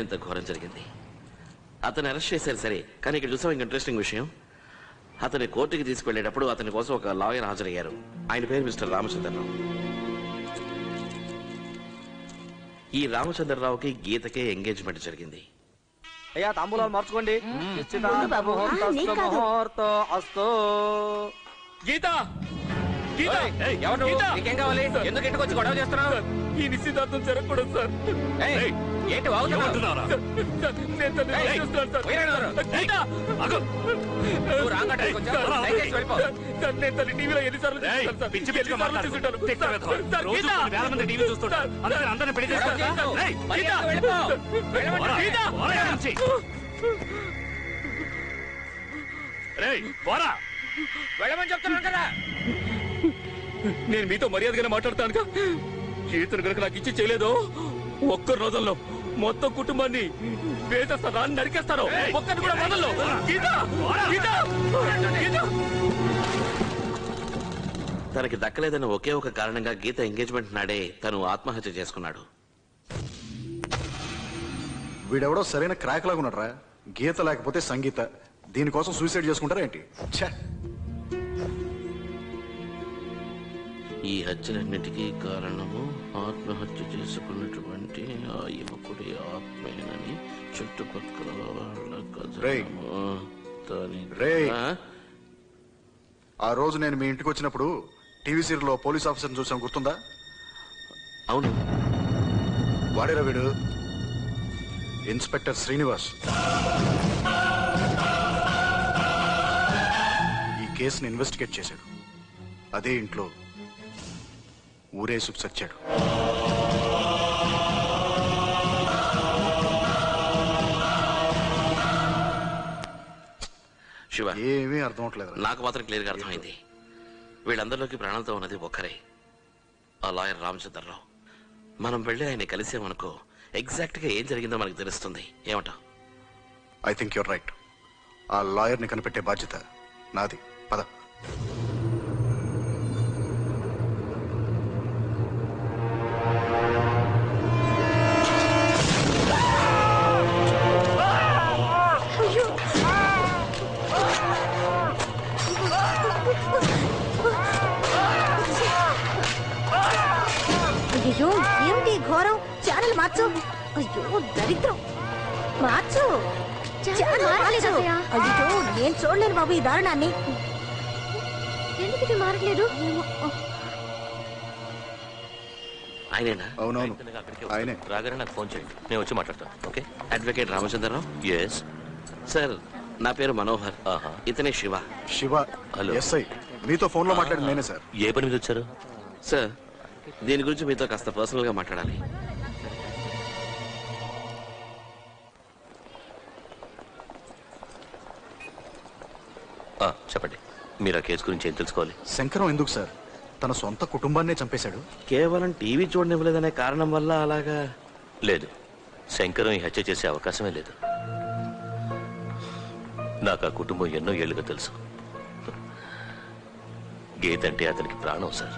ఎంత ఘోరం జరిగింది. అతను అరెస్ట్ చేశారు సరే, కానీ ఇక్కడ చూసాం ఇంక ఇంట్రెస్టింగ్ విషయం. అతని కోర్టుకి తీసుకువెళ్ళేటప్పుడు అతని కోసం ఒక లాయర్ హాజరయ్యారు. ఆయన పేరు మిస్టర్ రామచంద్రరావు. ఈ రామచంద్రరావుకి గీతకే ఎంగేజ్మెంట్ జరిగింది. అయ్యా తాంబూలాలు మార్చుకోండి. గీత నీకేం కావాలి? ఎందుకు ఇంటికి వచ్చి గొడవ చేస్తున్నావు? ఈ నిశ్చితార్థం జరగకూడదు సార్. ఏంటి వాగుతున్నావు? టీవీలో ఎన్నిసార్లు వెళ్ళమని చెప్తున్నాను కదా. నేను మీతో మర్యాదగానే మాట్లాడతానుగా. గీతను కనుక నాకు ఇచ్చి చేయలేదో ఒక్క రోజుల్లో మొత్తం కుటుంబాన్ని వేసేస్తాను, నరికేస్తాను. ఒక్కరిని కూడా వదలను. తనకి దక్కలేదని ఒకే ఒక కారణంగా గీత ఎంగేజ్మెంట్ నాడే తను ఆత్మహత్య చేసుకున్నాడు. వీడెవడో సరైన క్రాక్ లాగా ఉన్నాడు రా. గీత లేకపోతే సంగీత దీనికోసం సూసైడ్ చేసుకుంటారా ఏంటి? ఈ హత్యలన్నిటికీ కారణము ఆత్మహత్య చేసుకున్నటువంటి ఆ యువకుడి ఆత్మేనని చుట్టుపక్కల ఆ రోజు నేను మీ ఇంటికి వచ్చినప్పుడు టీవీ సీరియల్లో పోలీస్ ఆఫీసర్ని చూసాను, గుర్తుందా? అవును. వాడేరా వీడు? ఇన్స్పెక్టర్ శ్రీనివాస్. ఈ కేసుని ఇన్వెస్టిగేట్ చేశాడు. అదే ఇంట్లో ఊరేసుకు చచ్చాడు. శివ, ఏమీ అర్థం అవట్లేదు. నాకు మాత్రం క్లియర్గా అర్థమైంది. వీళ్ళందరిలోకి ప్రాణాలతో ఉన్నది ఒక్కరే, ఆ లాయర్ రామచంద్రరావు. మనం వెళ్ళి ఆయన కలిసామనుకో, ఎగ్జాక్ట్ గా ఏం జరిగిందో మనకు తెలుస్తుంది. ఏమంటావ్? I think you're right. ఆ లాయర్ని కనిపెట్టే బాధ్యత నాది. పద. అయ్యో ఏమిటి ఘోరం? ఛానల్ మార్చు. అయ్యో దరిద్రం, మార్చు. అయ్యో నేను చూడలేను బాబు ఈ దారుణాన్ని. ఎందుకు ఇది మారట్లేదు? ఆయనేనా? అవునవును ఆయనే. రాగానే నాకు ఫోన్ చేయండి, నేను వచ్చి మాట్లాడతాను. Okay. Advocate Ramachandra Rao. Yes sir, నా పేరు మనోహర్. ఇతనే శివ. శివ? హలో. ఎస్ఐ మీతో ఫోన్ లో మాట్లాడింది నేనే సార్. ఏ పని మీద వచ్చారు? సార్, దీని గురించి మీతో కాస్త పర్సనల్ గా మాట్లాడాలి. చెప్పండి, మీరు ఆ కేసు గురించి ఏం తెలుసుకోవాలి? శంకరం ఎందుకు సార్ తన సొంత కుటుంబాన్నే చంపేశాడు? కేవలం టీవీ చూడనివ్వలేదనే కారణం వల్ల అలాగా? లేదు, శంకరం ఈ హత్య చేసే అవకాశమే లేదు. నాకు ఆ కుటుంబం ఎన్నో ఏళ్లుగా తెలుసు. గీత అంటే అతనికి ప్రాణం సార్.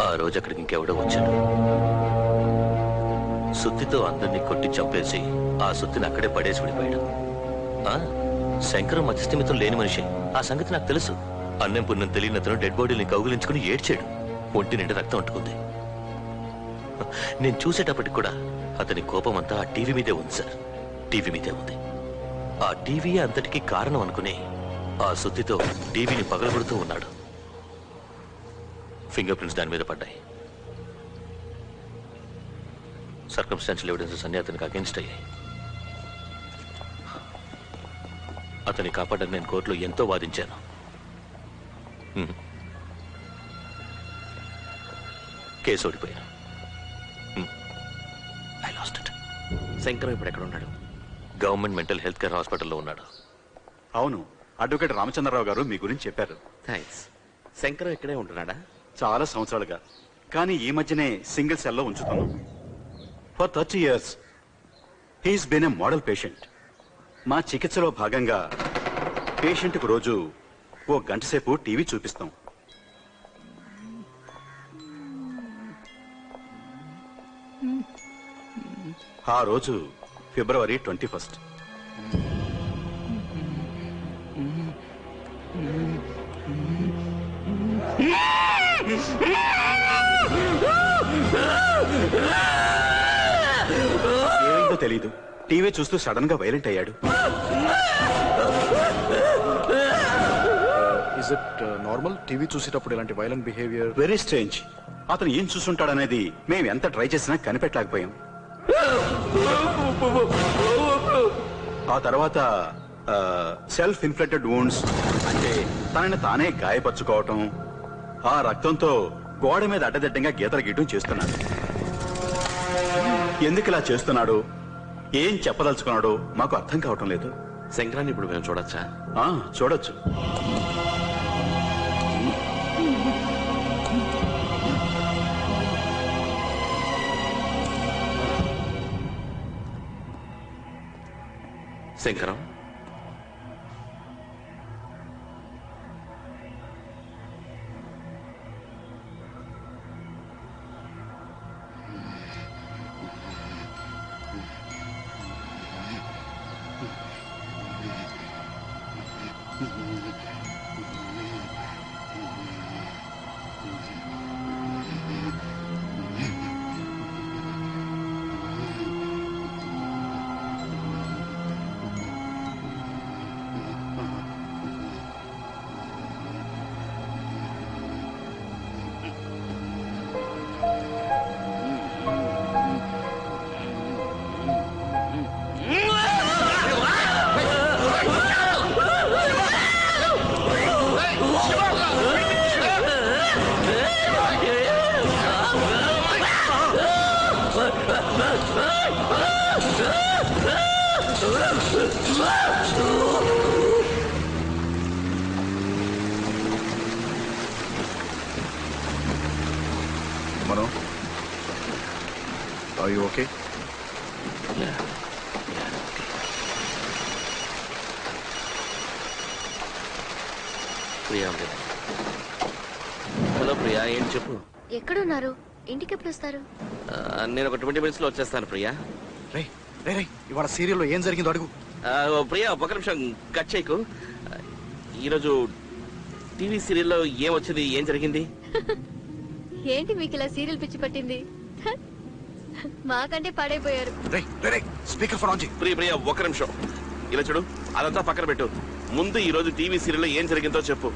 ఆ రోజు అక్కడికి ఇంకెవడో వచ్చాడు. సుత్తితో అందరినీ కొట్టి చంపేసి ఆ సుత్తిని అక్కడే పడేసి విడిపోయాడు. శంకరం మధ్యస్థిమితం లేని మనిషి, ఆ సంగతి నాకు తెలుసు. అన్నం పుణ్యం తెలియని అతను డెడ్ బాడీని కౌగిలించుకుని ఏడ్చాడు. ఒంటి నిండా రక్తం అంటుకుంది. నేను చూసేటప్పటికి కూడా అతని కోపం అంతా ఆ టీవీ మీదే ఉంది సార్. టీవీ మీదే ఉంది. ఆ టీవీ అంతటికీ కారణం అనుకుని ఆ సుత్తితో టీవీని పగలగొడుతూ ఉన్నాడు. ఫింగర్ ప్రింట్స్ దాని మీద పడ్డాయి. సర్కమ్స్టాన్షియల్ ఎవిడెన్సెస్ అన్ని అతనికి అగెన్స్ట్ అయ్యాయి. అతన్ని కాపాడని నేను కోర్టులో ఎంతో వాదించాను. కేసు ఓడిపోయాను. I lost it. శంకరం ఇప్పుడు ఎక్కడ ఉన్నాడు? గవర్నమెంట్ మెంటల్ హెల్త్ కేర్ హాస్పిటల్లో ఉన్నాడు. అవును, అడ్వకేట్ రామచంద్రరావు గారు మీ గురించి చెప్పారు. థ్యాంక్స్. శంకరం ఇక్కడే ఉంటున్నాడా? చాలా సంవత్సరాలుగా, కానీ ఈ మధ్యనే సింగిల్ సెల్లో ఉంచుతున్నాం. For 30 years he's been a model patient. మా చికిత్సలో భాగంగా పేషెంట్కు రోజు 1 గంట సేపు టీవీ చూపిస్తాం. ఆ రోజు ఫిబ్రవరి 21. ఏమైందో తెలీదు, టీవీ చూస్తూ సడన్ గా వైలెంట్ అయ్యాడు. ఇస్ ఇట్ నార్మల్ టీవీ చూసేటప్పుడు ఇలాంటి వైలెంట్ బిహేవియర్? Very strange. అతను ఏం చూస్తుంటాడనేది మేము ఎంత ట్రై చేసినా కనిపెట్టలేకపోయాం. ఆ తర్వాత సెల్ఫ్ ఇన్ఫ్లెక్టెడ్ వూండ్స్, అంటే తనని తానే గాయపరుచుకోవటం, ఆ రక్తంతో గోడ మీద అడ్డదిడ్డంగా గీతలు గీయటం చేస్తున్నాడు. ఎందుకు ఇలా చేస్తున్నాడు, ఏం చెప్పదలుచుకున్నాడో మాకు అర్థం కావటం లేదు. శంకరాన్ని ఇప్పుడు మేము చూడొచ్చా? చూడొచ్చు. Shankaram, Mano, are you okay? Yeah. Priya, hello Priya, ఏం చెప్పు. ఎక్కడున్నారు? ఇంటికి ఎప్పుడు వస్తారు? నేను ఒక 20 minutes లో వచ్చేస్తాను ప్రియా. రే రే రే, ఇవాళ సీరియల్లో ఏం జరిగిందో అడుగు. ప్రియా, ఒక నిమిషం కట్ చేయకు. ఈరోజు టీవీ సీరియల్లో ఏం వచ్చింది, ఏం జరిగింది? ఏంటి మీకు ఇలా సీరియల్ పిచ్చి పట్టింది? మాకంటే పాడైపోయారు. రే రే రే, స్పీకర్ ఫోన్ ఆన్ చేయి. ప్రియా ఒక నిమిషం, ఇలా చూడు, అదంతా పక్కన పెట్టు. ముందు ఈ రోజు టీవీ సీరియల్లో ఏం జరిగిందో చెప్పు.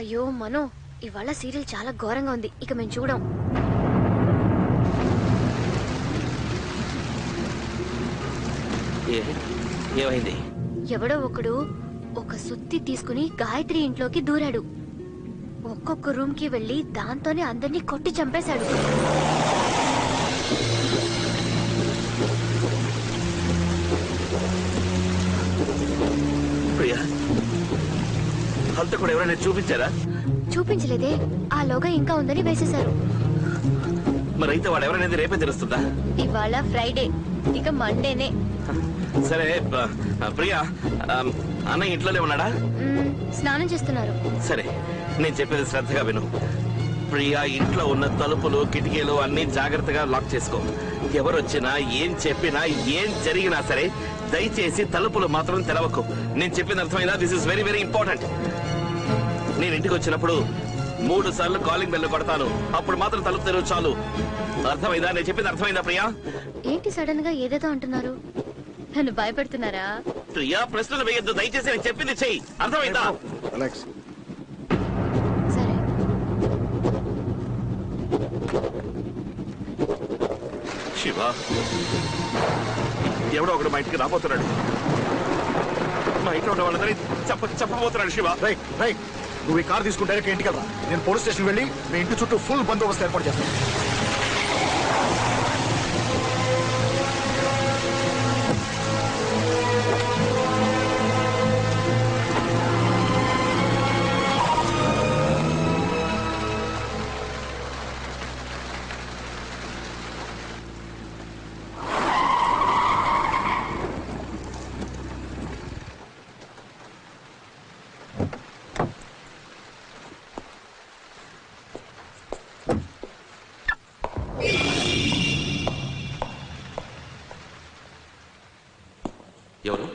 అయ్యో మనో, ఇవాళ సీరియల్ చాలా ఘోరంగా ఉంది, ఇక మేము చూడం. ఏమైంది? ఎవడో ఒకడు ఒక సుత్తి తీసుకుని గాయత్రి ఇంట్లోకి దూరాడు. ఒక్కొక్క రూమ్ కి వెళ్లి దాంతోనే అందరినీ కొట్టి చంపేశాడు. ప్రియా, అంతా కూడా ఎవరైనా చూపించారా? చూపించలేదే, ఆ లోగా ఇంకా ఉందని వేసేశారు. మరి అయితే వాడు ఎవరైనా రేపే తెలుస్తుందా? ఇవాళ ఫ్రైడే, ఇక మండేనే. సరే ప్రియా, అన్నయ్య ఇంట్లోనే ఉన్నాడా? స్నానం చేస్తున్నారు. సరే, నేను చెప్పేది శ్రద్ధగా విను. ప్రియా, ఇంట్లో ఉన్న తలుపులు కిటికీలు అన్ని జాగ్రత్తగా లాక్ చేసుకో. ఎవరు వచ్చినా, ఏం చెప్పినా, ఏం జరిగినా సరే దయచేసి తలుపులు మాత్రం తెరవకు. నేను చెప్పింది అర్థమైందా? This is very very important. నేను ఇంటికి వచ్చినప్పుడు 3 సార్లు కాలింగ్ బెల్ కొడతాను, అప్పుడు మాత్రం తలుపు తెరవు చాలు. అర్థమైందా? నేను చెప్పింది అర్థమైందా ప్రియా? ఏంటి సడన్ గా ఏదేదో అంటున్నారు? నన్ను భయపెడుతున్నారా? ప్రియా, ప్రశ్నలు వేయొద్దు దయచేసి, నేను చెప్పింది చెయ్యి. అర్థమైందా? అలెక్స్, సరే. శివ, ఎవడో ఒకడు మా ఇంటికి రాబోతున్నాడు. మా ఇంట్లో ఉన్న వాళ్ళందరి చెప్పబోతున్నాడు. శివ, రైట్ రైట్, నువ్వు ఈ కార్ తీసుకుని డైరెక్ట్ ఇంటికి వెళ్ళరా. నేను పోలీస్ స్టేషన్ వెళ్ళి మీ ఇంటి చుట్టూ ఫుల్ బందోబస్తు ఏర్పాటు చేస్తాను. ఎవరు?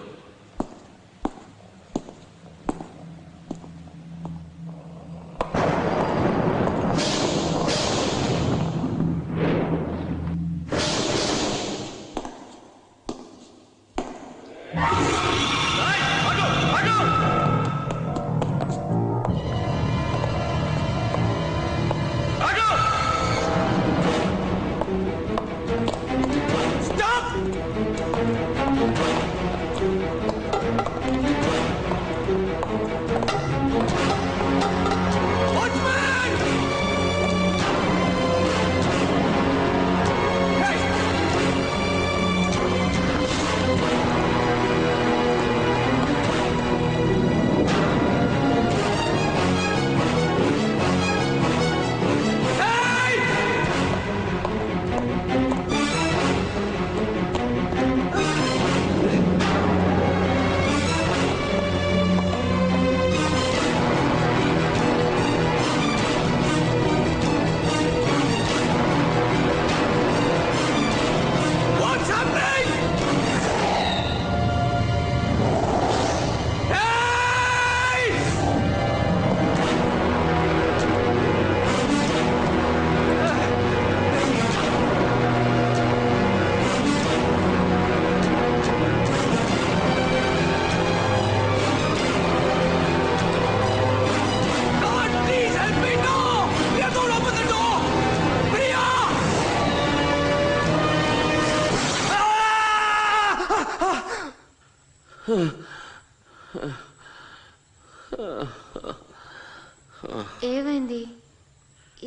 ఏమైంది?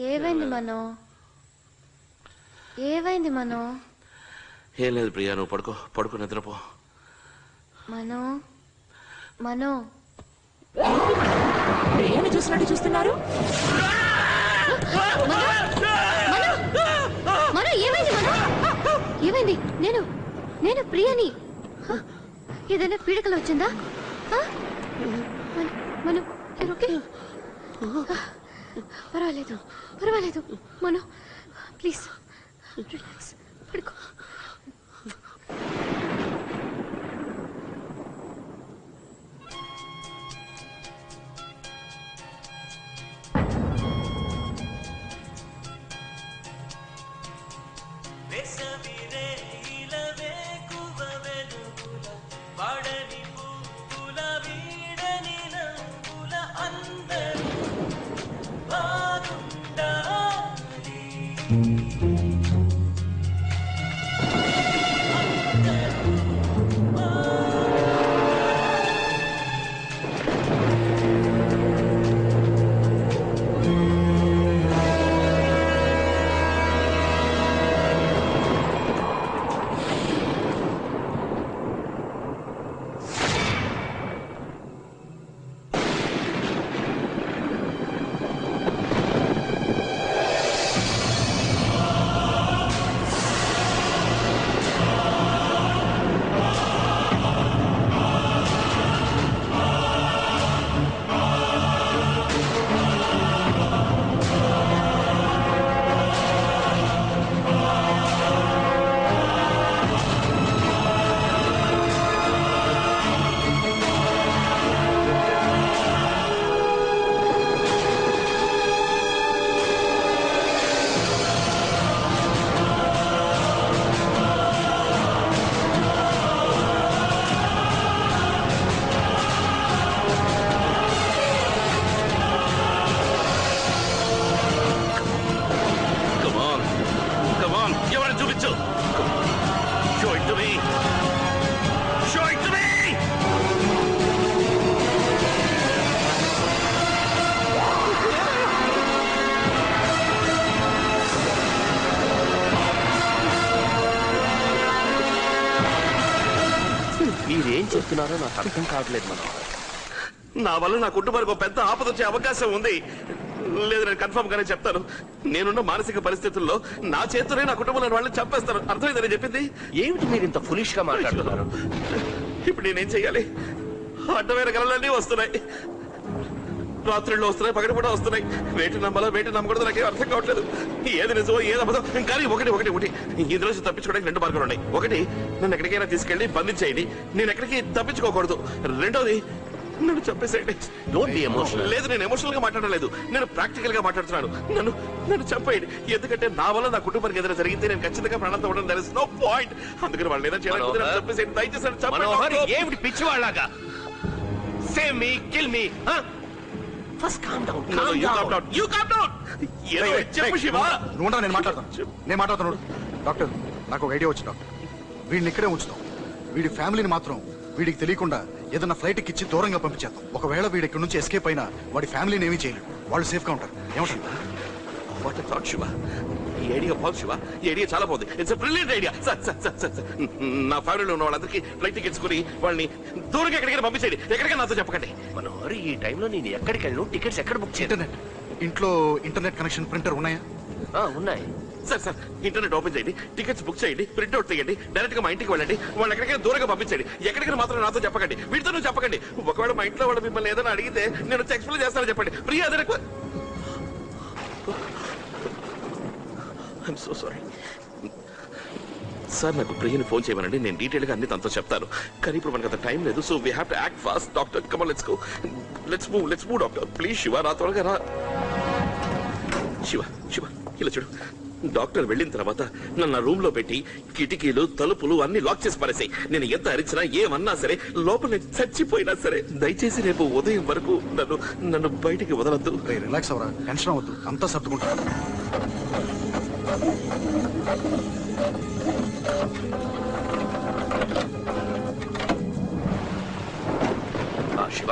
ఏమైంది మనో? ఏమైంది మనో? ఏం లేదు ప్రియా, నువ్వు పడుకో నిద్రపో. మనో మనో ప్రియాని చూసినట్టు చూస్తున్నారు. మనో ఏమైంది? మనో ఏమైంది? నేను ప్రియాని. ఏదైనా పీడకలు వచ్చిందా? మనం ఓకే? పర్వాలేదు మనో, ప్లీజ్ రిలాక్స్, పడుకో. మీరేం చెప్తున్నారో నాకు అర్థం కావట్లేదు. మనం నా వల్ల నా కుటుంబానికి ఒక పెద్ద ఆపద వచ్చే అవకాశం ఉంది. లేదు, నేను కన్ఫర్మ్ గానే చెప్తాను. నేనున్న మానసిక పరిస్థితుల్లో నా చేతులే నా కుటుంబంలో వాళ్ళని చంపేస్తాను. అర్థమైందని చెప్పింది. ఏమిటి మీరు ఇంత ఫులిష్ గా మాట్లాడుతున్నారు? ఇప్పుడు నేనేం చెయ్యాలి? అడ్డమైన కళలన్నీ వస్తున్నాయి. రాత్రిళ్ళు వస్తున్నాయి, పగటి కూడా వస్తున్నాయి. వేటి నమ్మాలో వేటి నమ్మకూడదు నాకేం అర్థం కావట్లేదు. ఏది నిజమో ఏది అబద్ధం. కానీ ఒకటి ఇందులో తప్పించుకోవడానికి 2 మార్గాలు ఉన్నాయి. ఒకటి, నన్ను ఎక్కడికైనా తీసుకెళ్లి బంధించేయండి, నేను ఎక్కడికి తప్పించుకోకూడదు. రెండోది, నన్ను చంపేసేయండి. Don't be emotional. లేదు, నేను ఎమోషనల్ గా మాట్లాడలేదు, నేను ప్రాక్టికల్ గా మాట్లాడుతున్నాను. నన్ను చంపేయండి. ఎందుకంటే నా వల్ల నా కుటుంబానికి ఏదైనా జరిగితే నేను ఖచ్చితంగా ప్రాణంతో ఉండడం దర్ ఇస్ నో పాయింట్. అందుకని వాళ్ళు ఏదైనా చేయాలంటే నన్ను చంపేసేయండి. దయచేసి నన్ను మనోహర్, చంపేయండి. ఏమిటి పిచ్చివాళ్ళగా? Save me, kill me. First calm down. No, you calm down. You calm down. ఏదో చెప్పు శివ. నువ్వు ఉండరా, నేను మాట్లాడతాను. డాక్టర్, నాకు ఒక ఐడియా వచ్చి డాక్టర్, వీడిని ఇక్కడే ఉంచుతాం. వీడి ఫ్యామిలీని మాత్రం వీడికి తెలియకుండా ఏదైనా ఫ్లైట్ ఇచ్చి దూరంగా పంపించేద్దాం. ఒకవేళ వీడి ఇక్కడ నుంచి ఎస్కేప్ అయినా వాడి ఫ్యామిలీని ఏమీ చేయలేడు, వాళ్ళు సేఫ్ గా ఉంటారు. ఏమంటారు? What a thought, Shiva. ఈ ఐడియా బాగుంది శివ. ఈ ఐడియా చాలా బాగుంది. It's brilliant idea. సార్ నా ఫ్యామిలీలో ఉన్న వాళ్ళందరికీ ఫ్లైట్ టికెట్స్ కొని వాళ్ళని దూరంగా ఎక్కడికైనా పంపించండి. ఎక్కడికైనా నాతో చెప్పకండి. మనోహర్, ఈ టైంలో నేను ఎక్కడికి వెళ్ళను? టికెట్స్ ఎక్కడ బుక్ చేయాలి? ఇంటర్నెట్ ఇంట్లో ఇంటర్నెట్ కనెక్షన్, ప్రింటర్ ఉన్నాయా? ఉన్నాయి. సార్ ఇంటర్నెట్ ఓపెన్ చేయండి, టికెట్స్ బుక్ చేయండి, ప్రింట్ అవుట్ తీయండి, డైరెక్ట్ గా మా ఇంటికి వెళ్ళండి. వాళ్ళు ఎక్కడికైనా దూరంగా పంపించండి. ఎక్కడికైనా మాత్రం నాతో చెప్పకండి, వీటితో నువ్వు చెప్పకండి. ఒకవేళ మా ఇంట్లో వాళ్ళు మిమ్మల్ని ఏదైనా అడిగితే నేను వచ్చి ఎక్స్ప్లెయిన్ చేస్తానని చెప్పండి. ప్రియా, అదే ఐఎమ్ సో సారీ సార్. నాకు ప్రియని ఫోన్ చేయమనండి, నేను డీటెయిల్ గా అన్ని తనతో చెప్తాను. కానీ ఇప్పుడు మనకు అంత టైం లేదు. So we have to act fast. Doctor, come on, let's move doctor. Please Shiva, నా త్వరగా రా. శివ ఇలా చూడు, డాక్టర్ వెళ్ళిన తర్వాత నన్ను రూమ్ లో పెట్టి కిటికీలు తలుపులు అన్ని లాక్ చేసి పారేసాయి. నేను ఎంత అరిచినా ఏమన్నా సరే, లోపల నేను చచ్చిపోయినా సరే, దయచేసి రేపు ఉదయం వరకు నన్ను బయటికి వదలద్దు. రిలాక్స్ అవరా, టెన్షన్ అవ్వద్దు, అంతా సర్దుకుంటాను. శివ,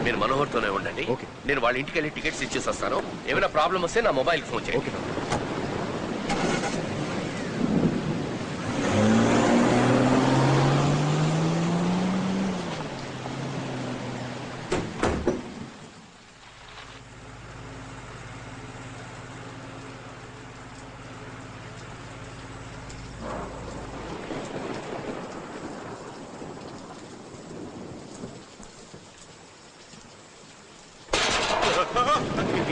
మీరు మనోహర్తోనే ఉండండి. నేను వాళ్ళ ఇంటికి వెళ్ళి టికెట్స్ ఇచ్చేసి వస్తాను. ఏమైనా ప్రాబ్లం వస్తే నా మొబైల్ ఫోన్ చేయండి.